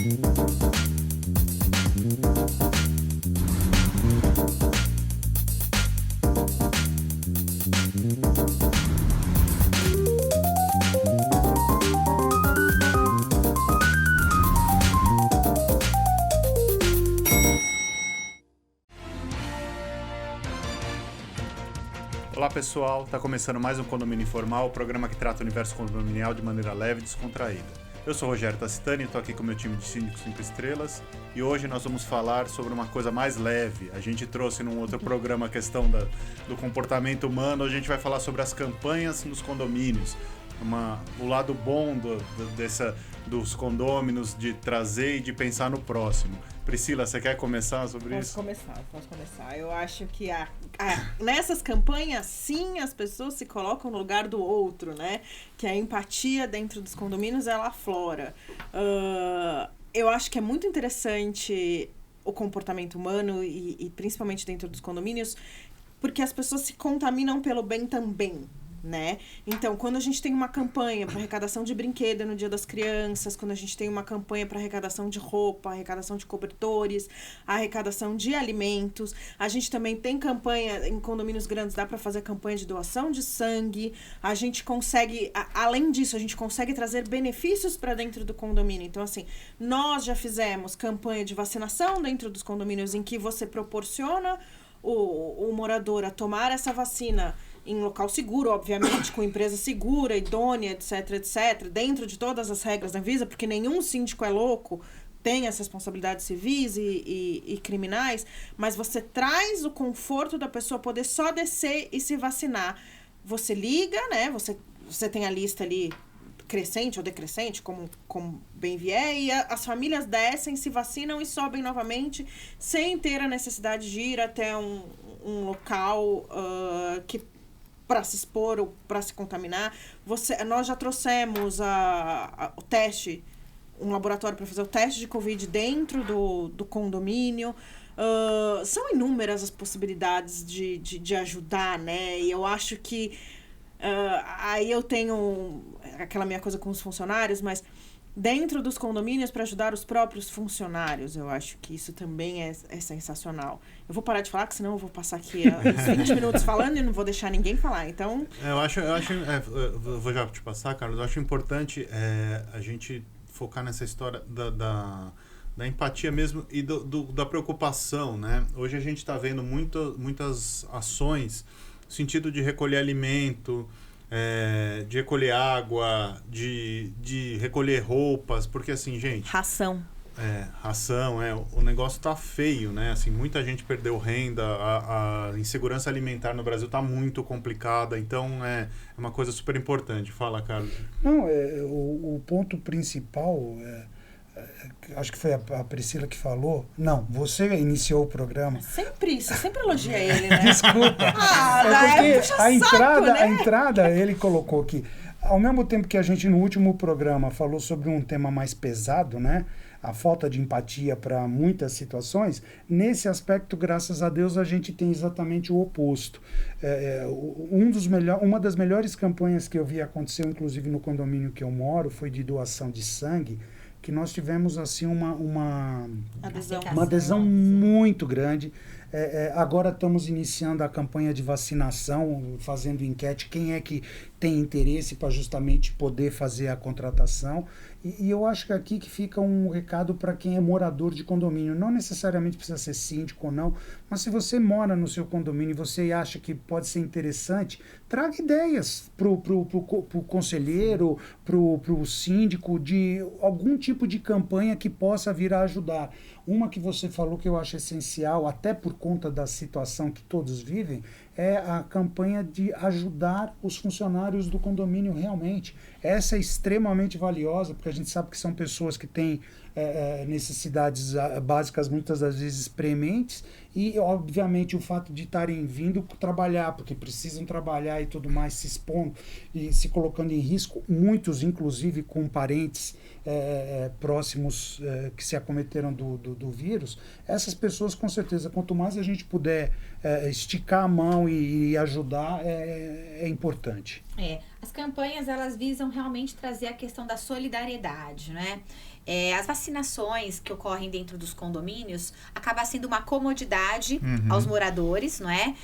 Olá pessoal, está começando mais um Condomínio Informal, o programa que trata o universo condominial de maneira leve e descontraída. Eu sou o Rogério Tacitani, estou aqui com o meu time de síndicos 5 estrelas e hoje nós vamos falar sobre uma coisa mais leve. A gente trouxe num outro programa a questão do comportamento humano, a gente vai falar sobre as campanhas nos condomínios. O lado bom dos condôminos, de trazer e de pensar no próximo. Priscila, você quer começar sobre isso? Posso começar. Eu acho que nessas campanhas, sim, as pessoas se colocam no lugar do outro, né? Que a empatia dentro dos condomínios, ela aflora. Eu acho que é muito interessante o comportamento humano e principalmente dentro dos condomínios, porque as pessoas se contaminam pelo bem também, né? Então, quando a gente tem uma campanha para arrecadação de brinquedo no Dia das Crianças, quando a gente tem uma campanha para arrecadação de roupa, arrecadação de cobertores, arrecadação de alimentos, a gente também tem campanha em condomínios grandes, dá para fazer campanha de doação de sangue, a gente consegue, além disso, a gente consegue trazer benefícios para dentro do condomínio. Então, assim, nós já fizemos campanha de vacinação dentro dos condomínios em que você proporciona o morador a tomar essa vacina em local seguro, obviamente, com empresa segura, idônea, etc, dentro de todas as regras da Anvisa, porque nenhum síndico é louco, tem as responsabilidades civis e criminais, mas você traz o conforto da pessoa poder só descer e se vacinar. Você liga, né, você tem a lista ali crescente ou decrescente, como bem vier, e as famílias descem, se vacinam e sobem novamente, sem ter a necessidade de ir até um local para se expor ou para se contaminar. Nós já trouxemos o teste, um laboratório para fazer o teste de Covid dentro do condomínio. São inúmeras as possibilidades de ajudar, né? E eu acho que aí eu tenho aquela minha coisa com os funcionários, mas dentro dos condomínios para ajudar os próprios funcionários, eu acho que isso também é sensacional. Eu vou parar de falar, que senão eu vou passar aqui uns 20 minutos falando e não vou deixar ninguém falar, então... Vou já te passar, Carlos, eu acho importante a gente focar nessa história da empatia mesmo e da preocupação, né? Hoje a gente está vendo muitas ações no sentido de recolher alimento, de recolher água, de recolher roupas, porque assim, gente... Ração, o negócio tá feio, né? Assim, muita gente perdeu renda, a insegurança alimentar no Brasil tá muito complicada, então é uma coisa super importante. Fala, Carlos. Não, o ponto principal, acho que foi a Priscila que falou. Não, você iniciou o programa. Você sempre elogia ele, né? Desculpa. A entrada, ele colocou que, ao mesmo tempo que a gente no último programa falou sobre um tema mais pesado, né? A falta de empatia para muitas situações, nesse aspecto, graças a Deus, a gente tem exatamente o oposto. Uma das melhores campanhas que eu vi acontecer, inclusive no condomínio que eu moro, foi de doação de sangue, que nós tivemos assim uma adesão muito grande. Agora estamos iniciando a campanha de vacinação, fazendo enquete, quem é que tem interesse para justamente poder fazer a contratação. E eu acho que aqui que fica um recado para quem é morador de condomínio. Não necessariamente precisa ser síndico ou não, mas se você mora no seu condomínio e você acha que pode ser interessante, traga ideias pro conselheiro, pro síndico, de algum tipo de campanha que possa vir a ajudar. Uma que você falou que eu acho essencial, até por conta da situação que todos vivem, é a campanha de ajudar os funcionários do condomínio realmente. Essa é extremamente valiosa, porque a gente sabe que são pessoas que têm necessidades básicas muitas das vezes prementes e, obviamente, o fato de estarem vindo trabalhar, porque precisam trabalhar e tudo mais, se expondo e se colocando em risco, muitos, inclusive, com parentes próximos que se acometeram do vírus. Essas pessoas, com certeza, quanto mais a gente puder esticar a mão e ajudar, é importante. As campanhas, elas visam realmente trazer a questão da solidariedade, né? As vacinações que ocorrem dentro dos condomínios acaba sendo uma comodidade aos moradores, não é?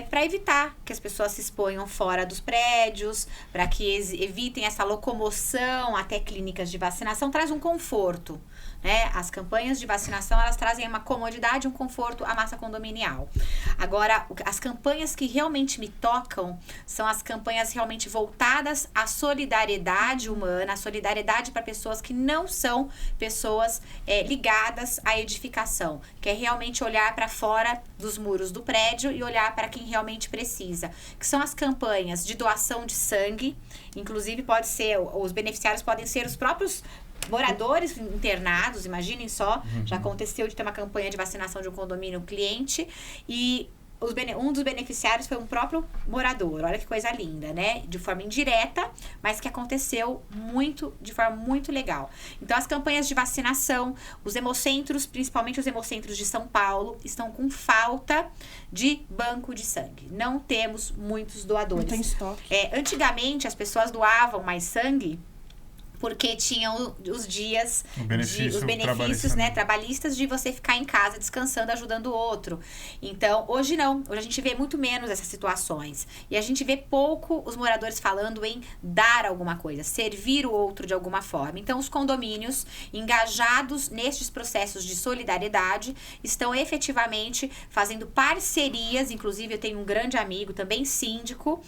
Para evitar que as pessoas se exponham fora dos prédios, para que evitem essa locomoção até clínicas de vacinação, traz um conforto, né? As campanhas de vacinação, elas trazem uma comodidade, um conforto à massa condominial. Agora, as campanhas que realmente me tocam são as campanhas realmente voltadas à solidariedade humana, à solidariedade para pessoas que não são pessoas ligadas à edificação, que é realmente olhar para fora dos muros do prédio e olhar para quem realmente precisa, que são as campanhas de doação de sangue, inclusive os beneficiários podem ser os próprios moradores internados, imaginem só, já aconteceu de ter uma campanha de vacinação de um condomínio cliente e um dos beneficiários foi um próprio morador. Olha que coisa linda, né? De forma indireta, mas que aconteceu de forma muito legal. Então, as campanhas de vacinação, os hemocentros, principalmente os hemocentros de São Paulo, estão com falta de banco de sangue. Não temos muitos doadores. Não tem estoque. Antigamente, as pessoas doavam mais sangue porque tinham os dias, os benefícios trabalhistas de você ficar em casa descansando, ajudando o outro. Então, hoje não. Hoje a gente vê muito menos essas situações. E a gente vê pouco os moradores falando em dar alguma coisa, servir o outro de alguma forma. Então, os condomínios engajados nestes processos de solidariedade estão efetivamente fazendo parcerias. Inclusive, eu tenho um grande amigo, também síndico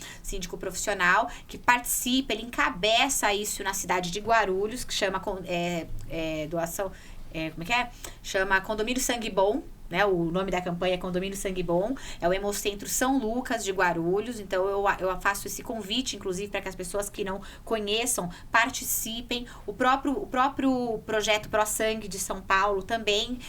profissional, que participa, ele encabeça isso na cidade de Guarulhos, que chama doação, como é que é? Chama Condomínio Sangue Bom, né? O nome da campanha é Condomínio Sangue Bom, é o Hemocentro São Lucas de Guarulhos. Então eu faço esse convite, inclusive, para que as pessoas que não conheçam participem. O próprio projeto Pro Sangue de São Paulo também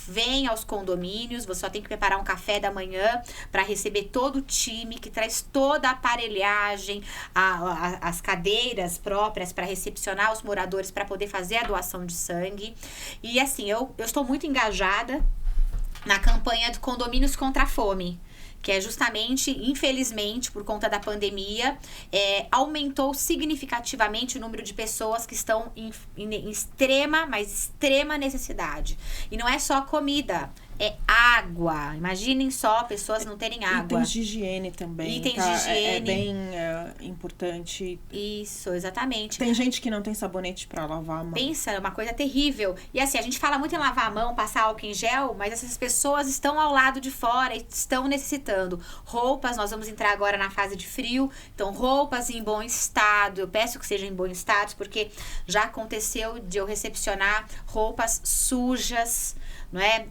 vem aos condomínios. Você só tem que preparar um café da manhã para receber todo o time, que traz toda a aparelhagem, as cadeiras próprias para recepcionar os moradores, para poder fazer a doação de sangue. E assim, eu estou muito engajada na campanha de Condomínios contra a Fome, que é justamente, infelizmente, por conta da pandemia, aumentou significativamente o número de pessoas que estão em extrema necessidade. E não é só comida, é água. Imaginem só pessoas não terem água. Itens de higiene também. Itens de higiene. É bem importante. Isso, exatamente. Tem gente que não tem sabonete pra lavar a mão. Pensa, é uma coisa terrível. E assim, a gente fala muito em lavar a mão, passar álcool em gel, mas essas pessoas estão ao lado de fora e estão necessitando. Roupas, nós vamos entrar agora na fase de frio, então roupas em bom estado. Eu peço que sejam em bom estado, porque já aconteceu de eu recepcionar roupas sujas, não é?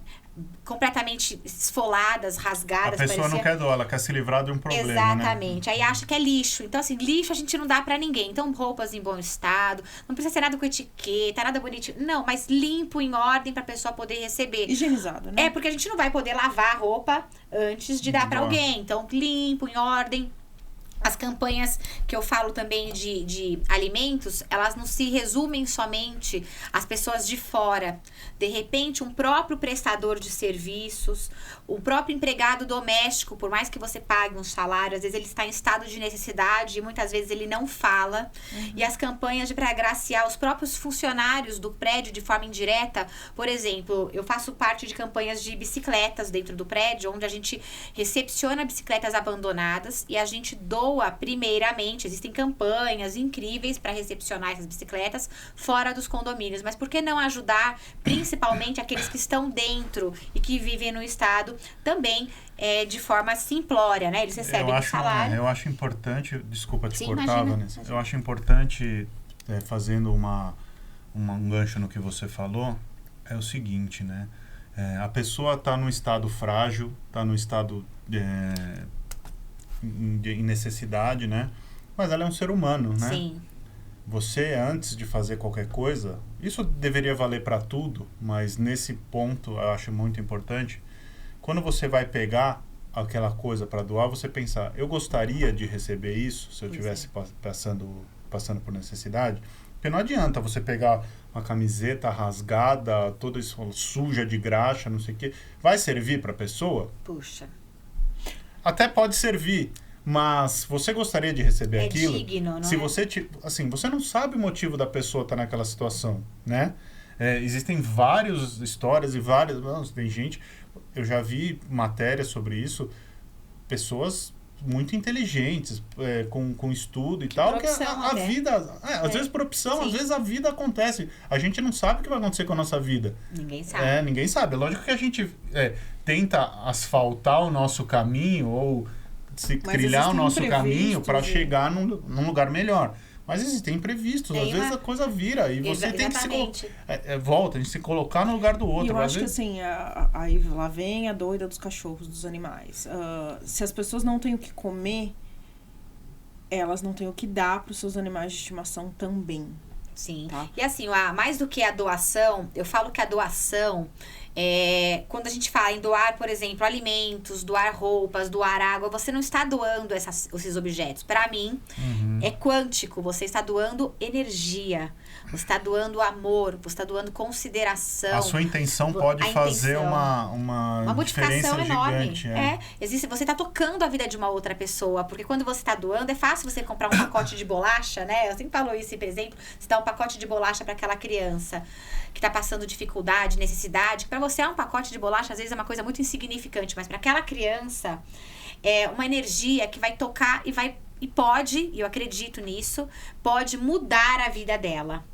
Completamente esfoladas, rasgadas. A pessoa não quer doar, ela quer se livrar de um problema, exatamente, né? Aí acha que é lixo. Então, assim, lixo a gente não dá pra ninguém. Então, roupas em bom estado, não precisa ser nada com etiqueta, nada bonitinho. Não, mas limpo, em ordem, pra pessoa poder receber. Higienizado, né? Porque a gente não vai poder lavar a roupa antes de dar pra alguém. Então, limpo, em ordem. As campanhas que eu falo também de alimentos, elas não se resumem somente às pessoas de fora. De repente, um próprio prestador de serviços, o próprio empregado doméstico, por mais que você pague um salário, às vezes ele está em estado de necessidade e muitas vezes ele não fala. E as campanhas para agraciar os próprios funcionários do prédio de forma indireta. Por exemplo, eu faço parte de campanhas de bicicletas dentro do prédio, onde a gente recepciona bicicletas abandonadas e a gente doa primeiramente. Existem campanhas incríveis para recepcionar essas bicicletas fora dos condomínios, mas por que não ajudar principalmente aqueles que estão dentro e que vivem no estado também de forma simplória, né? Eles recebem um salário. Eu acho importante, desculpa te cortar, Vanessa, eu acho importante, fazendo um gancho no que você falou, é o seguinte, né? A pessoa está num estado frágil, está num estado em necessidade, né? Mas ela é um ser humano, né? Sim. Você, antes de fazer qualquer coisa, isso deveria valer para tudo, mas nesse ponto eu acho muito importante, quando você vai pegar aquela coisa para doar, você pensar, eu gostaria de receber isso se eu estivesse passando por necessidade? Porque não adianta você pegar uma camiseta rasgada, toda suja de graxa, não sei o quê. Vai servir para a pessoa? Puxa. Até pode servir, Mas você gostaria de receber aquilo? É digno, não se é? você, assim, você não sabe o motivo da pessoa estar naquela situação, né? Existem várias histórias e várias... Tem gente... Eu já vi matérias sobre isso. Pessoas muito inteligentes, com estudo e tal. Que a vida... Às vezes por opção, Sim. Às vezes a vida acontece. A gente não sabe o que vai acontecer com a nossa vida. Ninguém sabe. Ninguém sabe. É lógico que a gente tenta asfaltar o nosso caminho ou... trilhar o nosso caminho para chegar num lugar melhor. Mas existem imprevistos. Às vezes a coisa vira e você tem que a gente se colocar no lugar do outro. E eu acho que assim, aí lá vem a doida dos cachorros, dos animais. Se as pessoas não têm o que comer, elas não têm o que dar para os seus animais de estimação também. Sim. Tá? E assim, mais do que a doação, eu falo que a doação... quando a gente fala em doar, por exemplo, alimentos, doar roupas, doar água, você não está doando esses objetos. Para mim, é quântico. Você está doando energia. Você está doando amor. Você está doando consideração. A sua intenção pode fazer uma modificação enorme. Gigante, você está tocando a vida de uma outra pessoa. Porque quando você está doando, é fácil você comprar um pacote de bolacha, né? Eu sempre falo isso, por exemplo. Você dá um pacote de bolacha para aquela criança que está passando dificuldade, necessidade. Para você, um pacote de bolacha, às vezes, é uma coisa muito insignificante. Mas para aquela criança, é uma energia que vai tocar e pode, e eu acredito nisso, pode mudar a vida dela.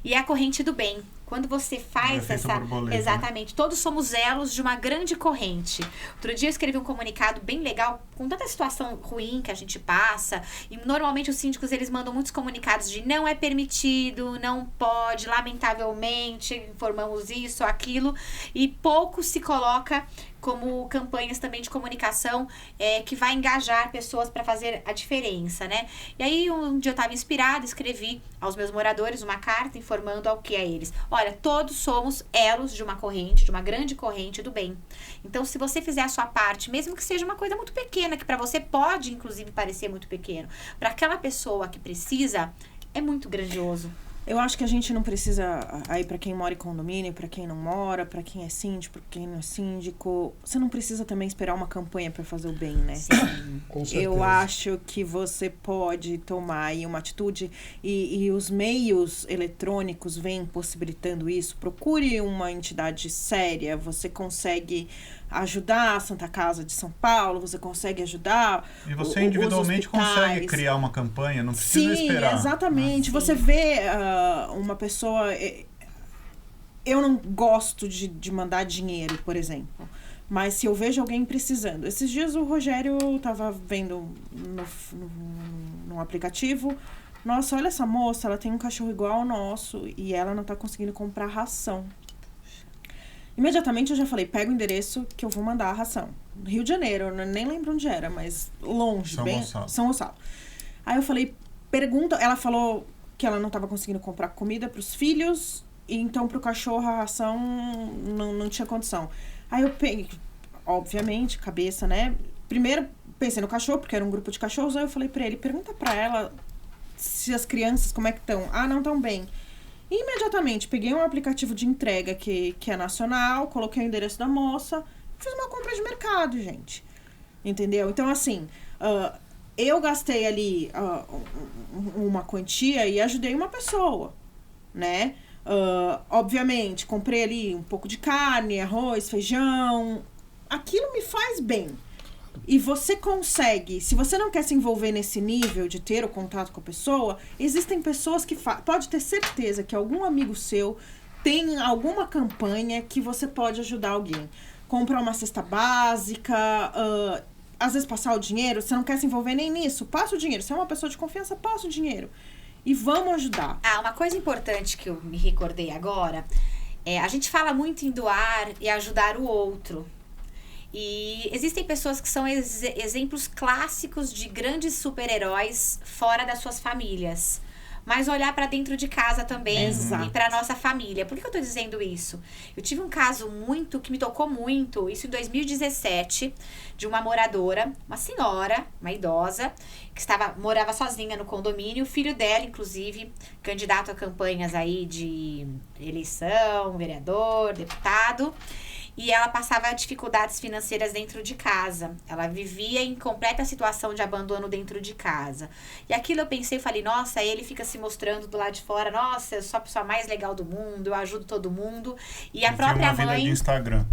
E é a corrente do bem. Quando você faz Exatamente. Todos somos elos de uma grande corrente. Outro dia eu escrevi um comunicado bem legal, com tanta situação ruim que a gente passa. E normalmente os síndicos, eles mandam muitos comunicados de não é permitido, não pode, lamentavelmente, informamos isso, aquilo. E pouco se coloca como campanhas também de comunicação que vai engajar pessoas para fazer a diferença, né? E aí um dia eu estava inspirada, escrevi aos meus moradores uma carta informando ao que a eles. Olha, todos somos elos de uma corrente, de uma grande corrente do bem. Então, se você fizer a sua parte, mesmo que seja uma coisa muito pequena, que para você pode, inclusive, parecer muito pequeno, para aquela pessoa que precisa, é muito grandioso. Eu acho que a gente não precisa, aí para quem mora em condomínio, para quem não mora, para quem é síndico, para quem não é síndico, você não precisa também esperar uma campanha para fazer o bem, né? Sim. Com certeza. Eu acho que você pode tomar aí uma atitude e os meios eletrônicos vêm possibilitando isso. Procure uma entidade séria, você consegue ajudar a Santa Casa de São Paulo, você consegue ajudar e você individualmente consegue criar uma campanha, não precisa esperar. Sim, exatamente. Você vê uma pessoa... Eu não gosto de mandar dinheiro, por exemplo. Mas se eu vejo alguém precisando... Esses dias o Rogério estava vendo no aplicativo... Nossa, olha essa moça, ela tem um cachorro igual ao nosso e ela não está conseguindo comprar ração. Imediatamente eu já falei, pega o endereço que eu vou mandar a ração. Rio de Janeiro, eu nem lembro onde era, mas longe, São Gonçalo. Aí eu falei, pergunta, ela falou que ela não estava conseguindo comprar comida para os filhos, e então para o cachorro a ração não tinha condição. Aí eu peguei, obviamente, cabeça, né? Primeiro pensei no cachorro, porque era um grupo de cachorros, aí eu falei para ele, pergunta para ela se as crianças, como é que estão? Ah, não estão bem. E imediatamente peguei um aplicativo de entrega que é nacional, coloquei o endereço da moça, fiz uma compra de mercado, gente. Entendeu? Então, assim, eu gastei ali uma quantia e ajudei uma pessoa, né? Obviamente, comprei ali um pouco de carne, arroz, feijão. Aquilo me faz bem. E você consegue, se você não quer se envolver nesse nível de ter o contato com a pessoa, existem pessoas que pode ter certeza que algum amigo seu tem alguma campanha que você pode ajudar alguém. Comprar uma cesta básica, às vezes passar o dinheiro, você não quer se envolver nem nisso, passa o dinheiro. Se é uma pessoa de confiança, passa o dinheiro. E vamos ajudar. Uma coisa importante que eu me recordei agora, a gente fala muito em doar e ajudar o outro. E existem pessoas que são exemplos clássicos de grandes super-heróis fora das suas famílias. Mas olhar para dentro de casa também. Exato. E para nossa família. Por que eu tô dizendo isso? Eu tive um caso que me tocou muito, isso em 2017, de uma moradora, uma senhora, uma idosa, que morava sozinha no condomínio, o filho dela, inclusive, candidato a campanhas aí de eleição, vereador, deputado. e ela passava dificuldades financeiras dentro de casa. Ela vivia em completa situação de abandono dentro de casa. E aquilo eu pensei e falei, nossa, ele fica se mostrando do lado de fora, nossa, eu sou a pessoa mais legal do mundo, eu ajudo todo mundo. E a própria mãe... vida de Instagram.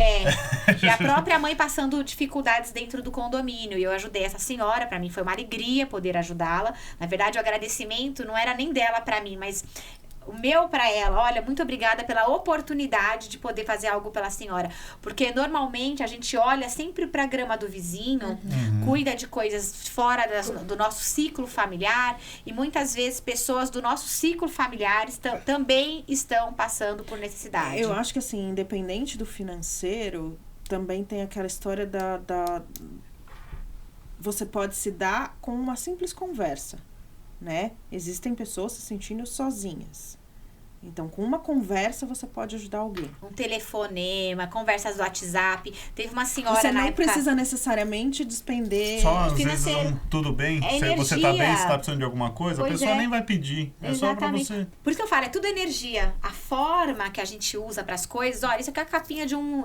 E a própria mãe passando dificuldades dentro do condomínio. E eu ajudei essa senhora, para mim foi uma alegria poder ajudá-la. Na verdade, o agradecimento não era nem dela para mim, mas o meu para ela. Olha, muito obrigada pela oportunidade de poder fazer algo pela senhora. Porque normalmente a gente olha sempre para a grama do vizinho, cuida de coisas fora do nosso ciclo familiar, e muitas vezes pessoas do nosso ciclo familiar também estão passando por necessidade. Eu acho que assim, independente do financeiro, também tem aquela história da você pode se dar com uma simples conversa, né? Existem pessoas se sentindo sozinhas. Então, com uma conversa, você pode ajudar alguém. Um telefonema, conversas do WhatsApp. Teve uma senhora você na não época... precisa necessariamente despender só financeiro. Às vezes tudo bem, você tá bem, você tá precisando de alguma coisa, a pessoa nem vai pedir. É só pra você. Por isso que eu falo, é tudo energia. A forma que a gente usa pras coisas, olha, isso aqui é a capinha de um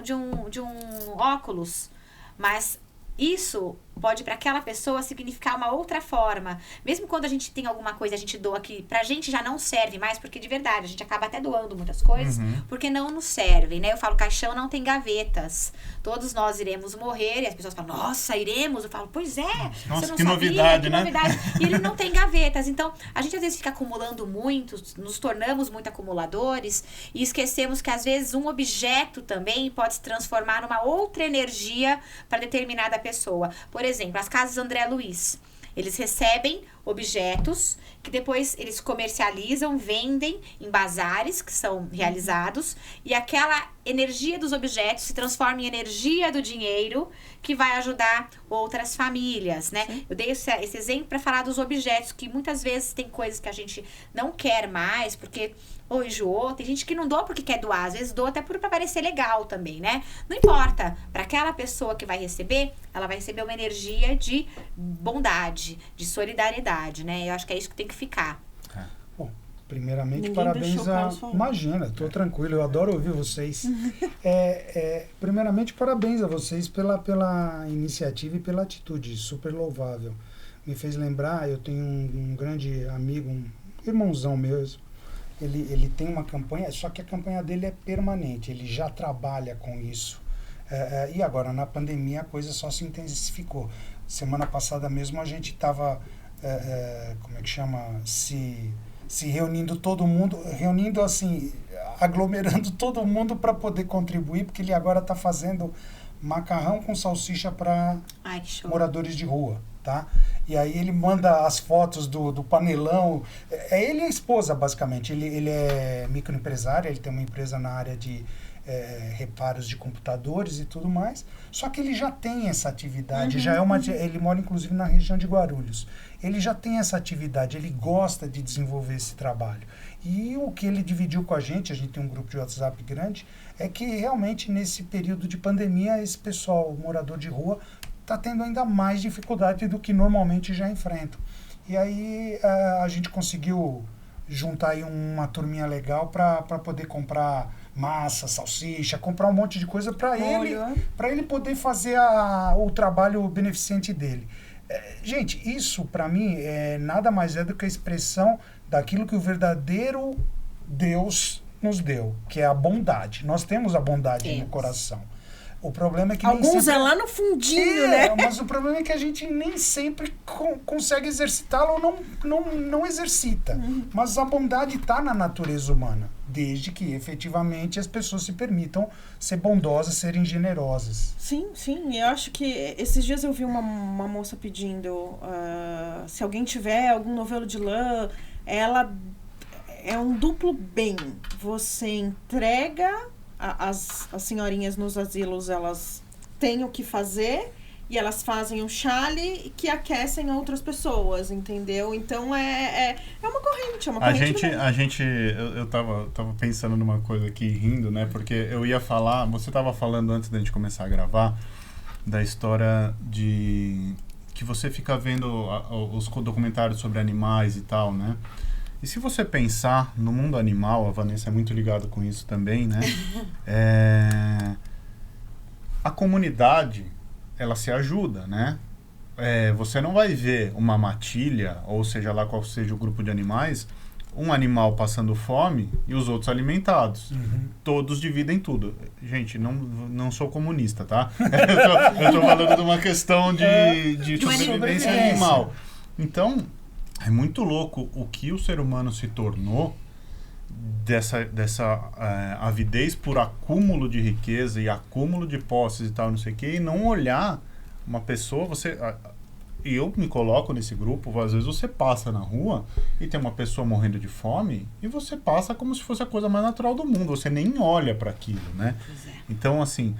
óculos, mas isso pode para aquela pessoa significar uma outra forma. Mesmo quando a gente tem alguma coisa, a gente doa que pra gente já não serve mais, porque de verdade, a gente acaba até doando muitas coisas, porque não nos servem, né? Eu falo, caixão não tem gavetas. Todos nós iremos morrer, e as pessoas falam, nossa, iremos? Eu falo, pois é, nossa, você não que sabia, novidade, que né? novidade. E ele não tem gavetas. Então, a gente às vezes fica acumulando muito, nos tornamos muito acumuladores, e esquecemos que às vezes um objeto também pode se transformar numa outra energia para determinada pessoa. Por exemplo, as casas André Luiz. Eles recebem objetos que depois eles comercializam, vendem em bazares que são realizados, e aquela energia dos objetos se transforma em energia do dinheiro que vai ajudar outras famílias, né? Sim. Eu dei esse exemplo para falar dos objetos, que muitas vezes tem coisas que a gente não quer mais, porque ou enjoou. Tem gente que não doa porque quer doar, às vezes doa até para parecer legal também, né? Não importa, para aquela pessoa que vai receber, ela vai receber uma energia de bondade, de solidariedade, né? Eu acho que é isso que tem que ficar. Bom, primeiramente, parabéns Imagina, estou tranquilo, eu adoro ouvir vocês. Primeiramente, parabéns a vocês pela iniciativa e pela atitude, super louvável. Me fez lembrar, eu tenho um grande amigo, um irmãozão mesmo. Ele tem uma campanha, só que a campanha dele é permanente, ele já trabalha com isso. E agora, na pandemia, a coisa só se intensificou. Semana passada mesmo a gente estava, como é que chama, se reunindo todo mundo, aglomerando todo mundo para poder contribuir, porque ele agora está fazendo macarrão com salsicha para moradores de rua, tá? E aí ele manda as fotos do panelão. Ele e a esposa, basicamente. Ele é microempresário, ele tem uma empresa na área de reparos de computadores e tudo mais. Só que ele já tem essa atividade. Ele mora, inclusive, na região de Guarulhos. Ele já tem essa atividade, ele gosta de desenvolver esse trabalho. E o que ele dividiu com a gente tem um grupo de WhatsApp grande, é que realmente nesse período de pandemia, esse pessoal, o morador de rua, está tendo ainda mais dificuldade do que normalmente já enfrentam. E aí a gente conseguiu juntar aí uma turminha legal para poder comprar massa, salsicha, comprar um monte de coisa para ele poder fazer o trabalho beneficente dele. Gente, isso para mim nada mais é do que a expressão daquilo que o verdadeiro Deus nos deu, que é a bondade. Nós temos a bondade no coração. O problema é que alguns é lá no fundinho, né? Mas o problema é que a gente nem sempre consegue exercitá-la ou não exercita. Mas a bondade está na natureza humana, desde que efetivamente as pessoas se permitam ser bondosas, serem generosas. Sim. Eu acho que esses dias eu vi uma moça pedindo se alguém tiver algum novelo de lã, ela é um duplo bem. Você entrega... As senhorinhas nos asilos, elas têm o que fazer e elas fazem um chale que aquecem outras pessoas, entendeu? Então é uma corrente, eu tava pensando numa coisa aqui, rindo, né? Porque eu ia falar, você tava falando antes da gente começar a gravar, da história de que você fica vendo os documentários sobre animais e tal, né? E se você pensar no mundo animal, a Vanessa é muito ligada com isso também, né? a comunidade, ela se ajuda, né? Você não vai ver uma matilha, ou seja lá qual seja o grupo de animais, um animal passando fome e os outros alimentados. Todos dividem tudo. Gente, não sou comunista, tá? eu tô falando de uma questão de sobrevivência animal. Então, é muito louco o que o ser humano se tornou dessa avidez por acúmulo de riqueza e acúmulo de posses e tal, não sei o quê, e não olhar uma pessoa, e eu me coloco nesse grupo, às vezes você passa na rua e tem uma pessoa morrendo de fome e você passa como se fosse a coisa mais natural do mundo, você nem olha para aquilo, né? Então, assim,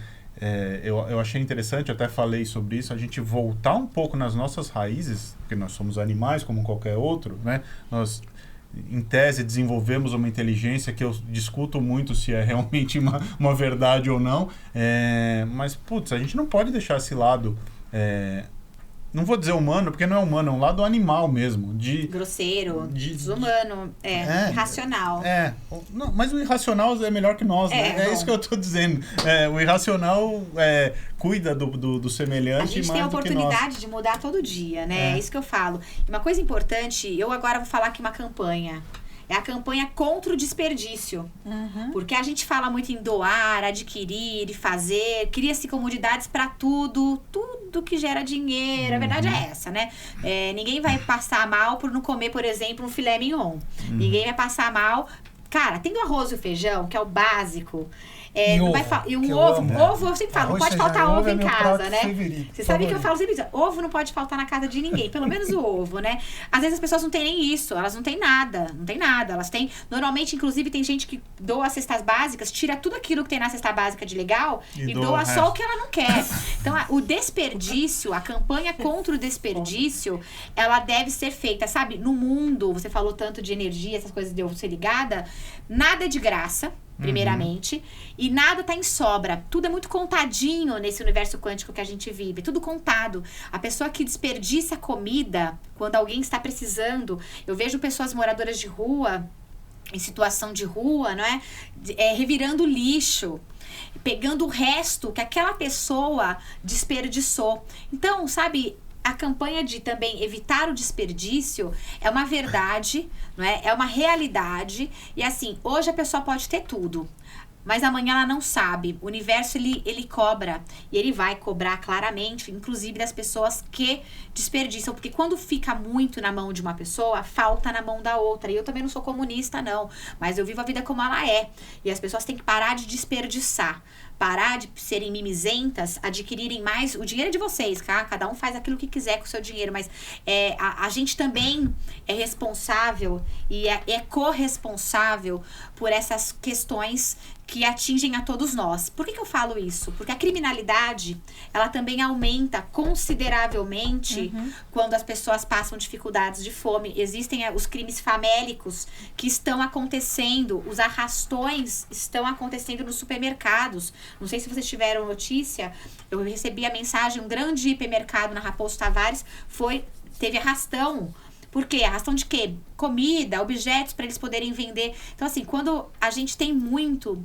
eu achei interessante, eu até falei sobre isso, a gente voltar um pouco nas nossas raízes, porque nós somos animais como qualquer outro, né? Nós, em tese, desenvolvemos uma inteligência que eu discuto muito se é realmente uma verdade ou não, mas, putz, a gente não pode deixar esse lado... não vou dizer humano, porque não é humano, é um lado animal mesmo. Grosseiro, desumano, irracional. Não, mas o irracional é melhor que nós, né? É isso que eu tô dizendo. O irracional cuida do semelhante. A gente tem a oportunidade de mudar todo dia, né? É isso que eu falo. E uma coisa importante, eu agora vou falar aqui uma campanha. É a campanha contra o desperdício. Porque a gente fala muito em doar, adquirir e fazer. Cria-se comodidades para tudo que gera dinheiro. A verdade é essa, né? Ninguém vai passar mal por não comer, por exemplo, um filé mignon. Ninguém vai passar mal... Cara, tem o arroz e o feijão, que é o básico. E um ovo, eu sempre falo, não pode faltar ovo em casa, né? Você sabe que eu falo sempre isso, ovo não pode faltar na casa de ninguém, pelo menos o ovo, né? Às vezes as pessoas não têm nem isso, elas não têm nada, elas têm, normalmente, inclusive, tem gente que doa as cestas básicas, tira tudo aquilo que tem na cesta básica de legal e doa só o que ela não quer. Então, o desperdício, a campanha contra o desperdício, ela deve ser feita, sabe? No mundo, você falou tanto de energia, essas coisas de eu ser ligada, nada é de graça, primeiramente, e nada tá em sobra. Tudo é muito contadinho nesse universo quântico que a gente vive, tudo contado. A pessoa que desperdiça comida quando alguém está precisando, eu vejo pessoas moradoras de rua, em situação de rua, não é? Revirando lixo, pegando o resto que aquela pessoa desperdiçou. Então, sabe, a campanha de também evitar o desperdício é uma verdade, não é? É uma realidade. E assim, hoje a pessoa pode ter tudo, mas amanhã ela não sabe. O universo, ele cobra. E ele vai cobrar claramente, inclusive das pessoas que desperdiçam. Porque quando fica muito na mão de uma pessoa, falta na mão da outra. E eu também não sou comunista, não. Mas eu vivo a vida como ela é. E as pessoas têm que parar de desperdiçar. Parar de serem mimizentas, adquirirem mais. O dinheiro é de vocês, tá? Cada um faz aquilo que quiser com o seu dinheiro, mas a gente também é responsável e é corresponsável por essas questões que atingem a todos nós. Por que eu falo isso? Porque a criminalidade, ela também aumenta consideravelmente quando as pessoas passam dificuldades de fome. Existem os crimes famélicos que estão acontecendo, os arrastões estão acontecendo nos supermercados. Não sei se vocês tiveram notícia, eu recebi a mensagem, um grande hipermercado na Raposo Tavares teve arrastão. Por quê? Arrastão de quê? Comida, objetos para eles poderem vender. Então, assim, quando a gente tem muito,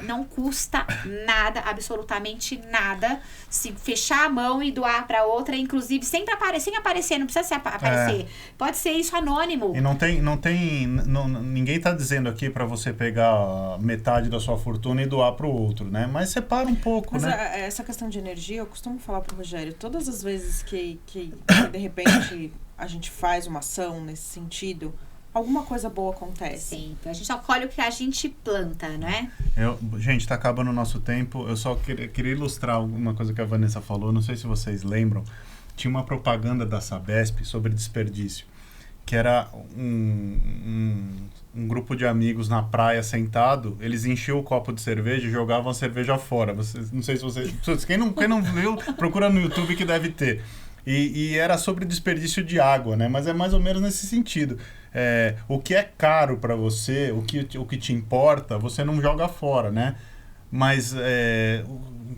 não custa nada, absolutamente nada, se fechar a mão e doar para outra, inclusive sem aparecer, não precisa aparecer. Pode ser isso anônimo. E ninguém tá dizendo aqui para você pegar metade da sua fortuna e doar para o outro, né? Mas separa um pouco, mas né? Essa questão de energia, eu costumo falar pro Rogério, todas as vezes que de repente a gente faz uma ação nesse sentido, alguma coisa boa acontece. Sim, a gente só colhe o que a gente planta, não é? Gente, tá acabando o nosso tempo. Eu só queria ilustrar alguma coisa que a Vanessa falou. Não sei se vocês lembram. Tinha uma propaganda da Sabesp sobre desperdício. Que era um grupo de amigos na praia sentado. Eles enchiam o copo de cerveja e jogavam a cerveja fora. Não sei se vocês... Quem não viu, procura no YouTube que deve ter. E era sobre desperdício de água, né? Mas é mais ou menos nesse sentido. O que é caro para você, o que te importa, você não joga fora, né? Mas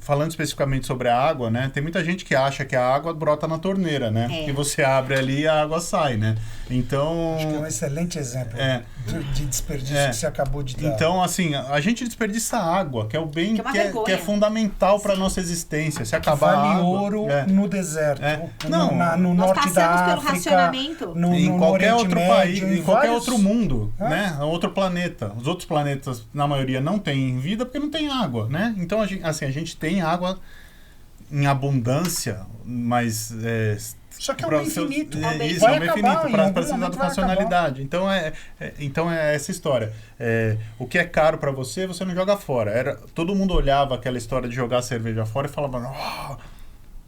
falando especificamente sobre a água, né? Tem muita gente que acha que a água brota na torneira, né? E você abre ali e a água sai, né? Então... Acho que é um excelente exemplo de desperdício que você acabou de dar. Então, assim, a gente desperdiça água, que é o bem que é fundamental para a nossa existência. Se acabar vale a água... ouro no deserto, no nós norte da África, pelo racionamento. Em qualquer outro país, em qualquer vários... outro mundo, né? Outro planeta. Os outros planetas, na maioria, não têm vida porque não tem água, né? Então, a gente tem água em abundância, mas... Só que é um bem finito. Isso, é um bem finito para precisar de racionalidade. Então é essa história. O que é caro para você, você não joga fora. Todo mundo olhava aquela história de jogar cerveja fora e falava...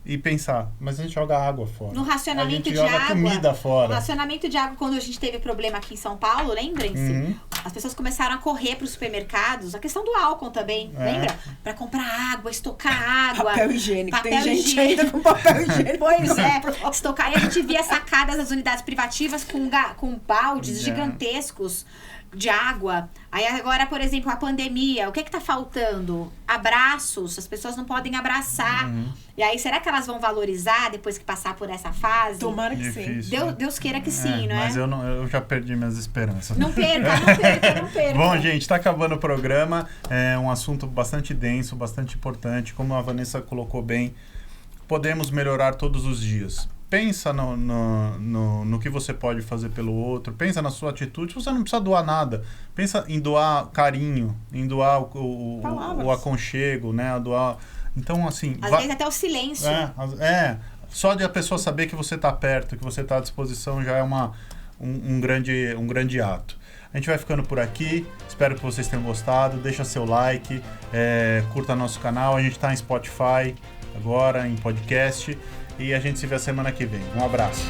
E pensar, mas a gente joga água fora. No racionamento de joga água. Comida fora. No racionamento de água, quando a gente teve problema aqui em São Paulo, lembrem-se? As pessoas começaram a correr para os supermercados. A questão do álcool também, lembra? Para comprar água, estocar água. Papel higiênico. Tem gente ainda com papel higiênico. Pois é. Estocar. E a gente via sacadas das unidades privativas com baldes gigantescos de água. Aí agora, por exemplo, a pandemia, o que tá faltando? Abraços, as pessoas não podem abraçar. E aí, será que elas vão valorizar depois que passar por essa fase? Tomara que sim. Deus queira que sim, não é? Mas eu já perdi minhas esperanças. Não perca. Bom, gente, tá acabando o programa. É um assunto bastante denso, bastante importante. Como a Vanessa colocou bem, podemos melhorar todos os dias. Pensa no que você pode fazer pelo outro. Pensa na sua atitude. Você não precisa doar nada. Pensa em doar carinho, em doar o aconchego, né? Doar... Então, assim... Às vezes até o silêncio. Só de a pessoa saber que você está perto, que você está à disposição, já é um grande ato. A gente vai ficando por aqui. Espero que vocês tenham gostado. Deixa seu like, curta nosso canal. A gente está em Spotify agora, em podcast. E a gente se vê a semana que vem. Um abraço.